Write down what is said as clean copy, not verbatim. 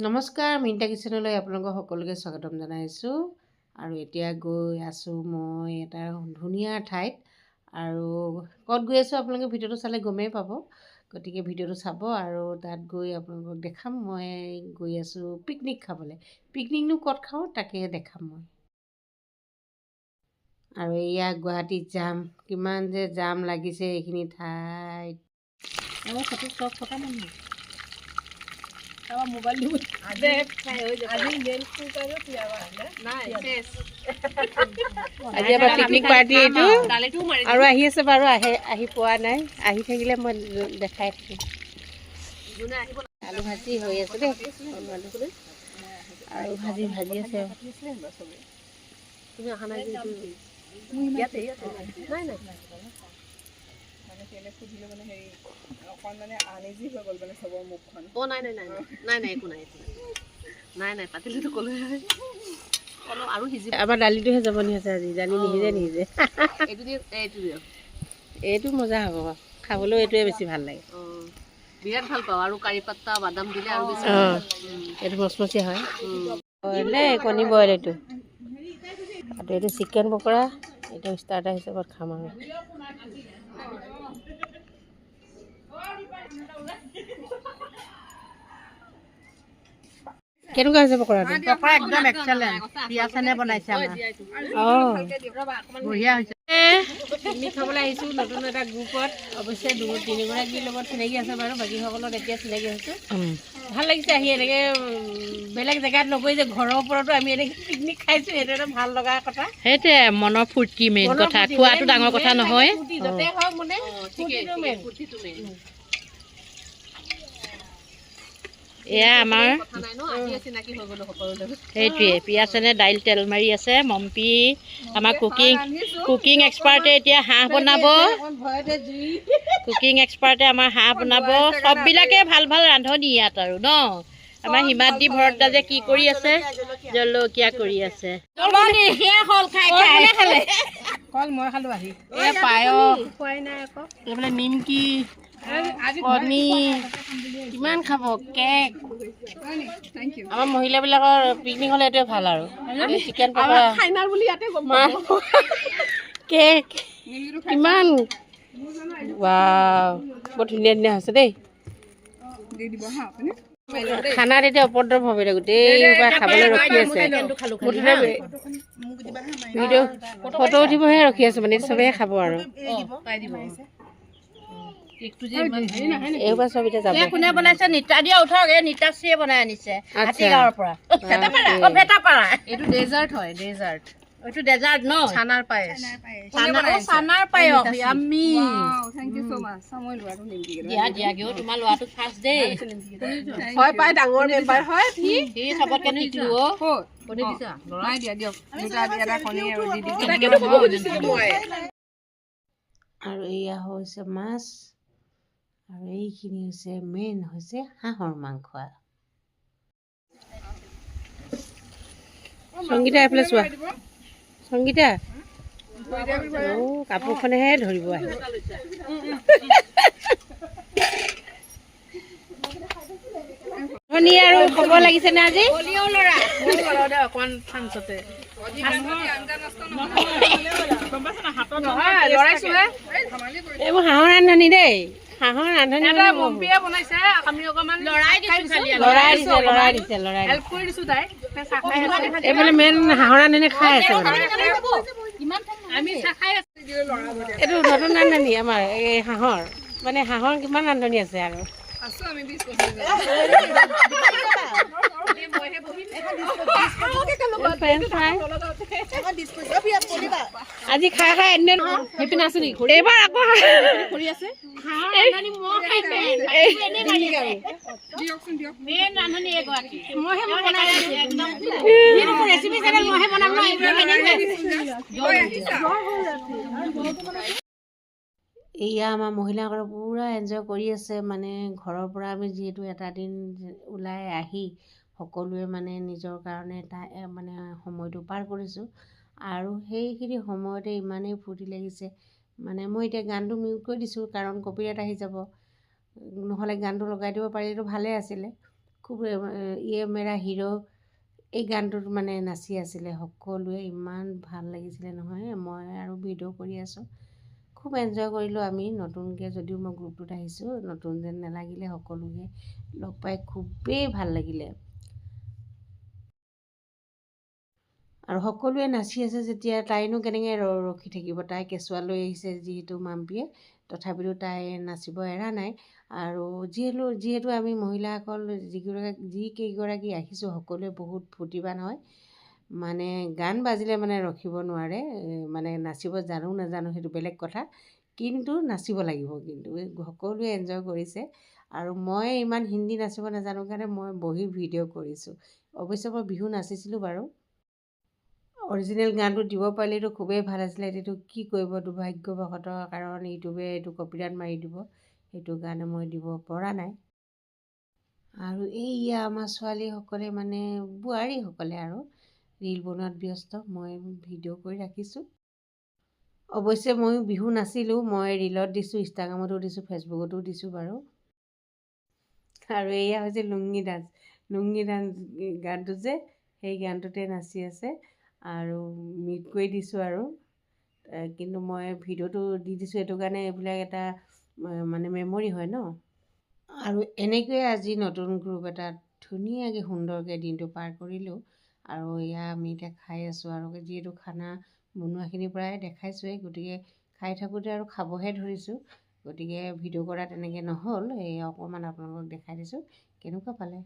নমস্কাৰ, মিণ্টা কিচেনলৈ আপোনালোকক সকলোকে স্বাগতম জনাইছোঁ। আৰু এতিয়া গৈ আছোঁ মই এটা ধুনীয়া ঠাইত। আৰু ক'ত গৈ আছোঁ আপোনালোকে ভিডিঅ'টো চালে গমেই পাব। গতিকে ভিডিঅ'টো চাব আৰু তাত গৈ আপোনালোকক দেখাম মই গৈ আছোঁ পিকনিক খাবলৈ। পিকনিকনো ক'ত খাওঁ তাকে দেখাম মই। আৰু এয়া গুৱাহাটীত যাম, কিমান যে জাম লাগিছে এইখিনি ঠাইত। ফটো চব ফটা মানুহ মোবাইল আজি এবাৰ পিকনিক পাৰ্টি এইটো আৰু আহি আছে বাৰু আহি পোৱা নাই। আহি থাকিলে মই দেখাই থাকিম। আলু ভাজি হৈ আছে দেই, আৰু ভাজি আছে। তুমি অহা নাই আমাৰ দালিটোহে জমনি হৈছে আজি, দালি নিসিজে এইটো মজা হ'ব খাবলৈও, এইটোৱে বেছি ভাল লাগে। বিৰাট ভাল পাওঁ। আৰু কাৰি পাত্তা বাদাম দিলে আৰু বেছি এইটো মচমচীয়া হয় দেই। কণী বইল এইটো আৰু এইটো চিকেন পকৰা। এইটো ষ্টাৰ্টাৰ হিচাপত খাম আৰু কেনেকুৱা হৈছে পকৰাটো? পকৰা একদম এক্সেলেণ্ট। পিয়াজ এনে বনাইছে আমাৰ। বঢ়িয়া হৈছে। পিকনিক খাবলৈ আহিছোঁ নতুন এটা গ্ৰুপত। অৱশ্যে 2-3গৰাকীৰ লগত চিনাকি আছে বাৰু, বাকীসকলত এতিয়া চিনাকি হৈছোঁ। ভাল লাগিছে আহি। এনেকৈ বেলেগ জেগাত নগৈ যে ঘৰৰ ওপৰতো আমি এনেকৈ পিকনিক খাইছোঁ, সেইটো এটা ভাল লগা কথা। সেইটোৱে মনৰ ফূৰ্তি মেইন কথা, খোৱাটো ডাঙৰ কথা নহয়। য'তে হওক মানে এয়া আমাৰ সেইটোৱে পিয়াজ এনে দাইল তেল মাৰি আছে। মম্পি আমাৰ কুকিং এক্সপাৰ্টে এতিয়া হাঁহ বনাব। কুকিং এক্সপাৰ্টে আমাৰ হাঁহ বনাব। চববিলাকে ভাল ভাল ৰান্ধনি ইয়াত আৰু ন। আমাৰ হিমাদ্ৰী ভৰদ্বাজে কি কৰি আছে? জলকীয়া কৰি আছে। কল মই খালোঁ আহি। এয়া পায়স খোৱাই নাই আকৌ। এইফালে নিমকি, কণী, কিমান খাব, কেক। আমাৰ মহিলাবিলাকৰ পিকনিক হ'লে এইটোৱে ভাল আৰু চিকেন পকৰা, কেক, কিমান ৱাও, বৰ ধুনীয়া ধুনীয়া হৈছে দেই। খানাত এতিয়া উপদ্ৰৱ হ'ব এতিয়া, গোটেই খাবলৈ ৰখি আছে। ভিডিঅ' ফটো উঠিবহে ৰখি আছোঁ মানে, চবেই খাব আৰু এইবাৰ চব এতিয়া যাব। কোনে বনাইছে? নিতা দিয়া উঠক। এই নিতাশ্ৰীয়ে বনাই আনিছে হাতীগাঁৱৰ পৰা। এইটো ডেজাৰ্ট হয়, ডেজাৰ্ট। এইটো ডেজাৰ্ট ন? ছানাৰ পায়স। ছানাৰ পায়স আমি দিয়া তোমাৰ ল'ৰাটো ফাৰ্ষ্ট দেই। হয় পাই, ডাঙৰ মেম্বাৰ হয় সি চবতকে শিকিলো। আৰু এয়া হৈছে মাছ, আৰু এইখিনি হৈছে মেইন হৈছে হাঁহৰ মাংস। সংগীতা এইফালে চোৱা, সংগীতা কাপোৰখনেহে ধৰিব আহি। আৰু খবৰ লাগিছেনে আজি? অকমান ফাংচতে এইবোৰ হাঁহৰ ৰান্ধনি দেই, হাঁহৰ ৰান্ধনি বনাইছে। আমি অকমান লৰাই দিছে। এইফালে মেইন হাঁহৰ ৰান্ধনি খাই আছে মানে। এইটো নতুন ৰান্ধনি আমাৰ এই হাঁহৰ, মানে হাঁহৰ কিমান ৰান্ধনি আছে আৰু আজি খাই এনে সেইপিনে আছে নেকি? এইবাৰ আকৌ এয়া আমাৰ মহিলাসকলে পুৰা এনজয় কৰি আছে। মানে ঘৰৰ পৰা আমি যিহেতু এটা দিন ওলাই আহি সকলোৱে মানে নিজৰ কাৰণে এটা মানে সময়টো পাৰ কৰিছোঁ। আৰু সেইখিনি সময়তে ইমানেই ফূৰ্তি লাগিছে, মানে মই এতিয়া গানটো মিউট কৰি দিছোঁ কাৰণ কপিৰাইট আহি যাব, নহ'লে গানটো লগাই দিব পাৰিলেতো ভালেই আছিলে। খুব ইয়ে মেৰা হিৰো এই গানটোত মানে নাচি আছিলে সকলোৱে, ইমান ভাল লাগিছিলে নহয়। মই আৰু ভিডিঅ' কৰি আছোঁ, খুব এনজয় কৰিলোঁ আমি। নতুনকৈ যদিও মই গ্ৰুপটোত আহিছোঁ, নতুন যেন নালাগিলে, সকলোকে লগ পাই খুবেই ভাল লাগিলে। আৰু সকলোৱে নাচি আছে যেতিয়া তাইনো কেনেকৈ ৰখি থাকিব। তাই কেঁচুৱা লৈ আহিছে যিহেতু মাম্পীয়ে, তথাপিতো তাই নাচিব এৰা নাই। আৰু যিহেতু আমি মহিলাসকল যিকেইগৰাকী আহিছোঁ সকলোৱে বহুত ফূৰ্তিবান হয়। মানে গান বাজিলে মানে ৰখিব নোৱাৰে। মানে নাচিব জানো নাজানো সেইটো বেলেগ কথা, কিন্তু নাচিব লাগিব। কিন্তু সকলোৱে এনজয় কৰিছে। আৰু মই ইমান হিন্দী নাচিব নাজানো কাৰণে মই বহি ভিডিঅ' কৰিছোঁ। অৱশ্যে মই বিহু নাচিছিলোঁ বাৰু। অৰিজিনেল গানটো দিব পাৰিলেতো খুবেই ভাল আছিলে। এইটো কি কৰিব, দুৰ্ভাগ্যবশতঃ কাৰণ ইউটিউবে এইটো কপিৰাইট মাৰি দিব, সেইটো কাৰণে মই দিব পৰা নাই। আৰু এইয়া আমাৰ ছোৱালীসকলে মানে বোৱাৰীসকলে আৰু ৰীল বনোৱাত ব্যস্ত। মই ভিডিঅ' কৰি ৰাখিছোঁ। অৱশ্যে ময়ো বিহু নাচিলোঁ, মই ৰীলত দিছোঁ, ইনষ্টাগ্ৰামতো দিছোঁ, ফেচবুকতো দিছোঁ বাৰু। আৰু এয়া হৈছে লুংগি ডান্স। লুংগি ডান্স গানটো যে, সেই গানটোতে নাচি আছে। আৰু মিউট কৰি দিছোঁ আৰু, কিন্তু মই ভিডিঅ'টো দি দিছোঁ এইটো কাৰণে এইবিলাক এটা মানে মেমৰি হয় ন। আৰু এনেকৈয়ে আজি নতুন গ্ৰুপ এটাত ধুনীয়াকৈ সুন্দৰকৈ দিনটো পাৰ কৰিলোঁ। আৰু এয়া আমি এতিয়া খাই আছোঁ। আৰু যিহেতু খানা বনোৱাখিনি প্ৰায় দেখাইছোঁৱেই, গতিকে খাই থাকোঁতে আৰু খাবহে ধৰিছোঁ। গতিকে ভিডিঅ' কৰা তেনেকৈ নহ'ল, এই অকণমান আপোনালোকক দেখাই দিছোঁ। কেনেকুৱা পালে?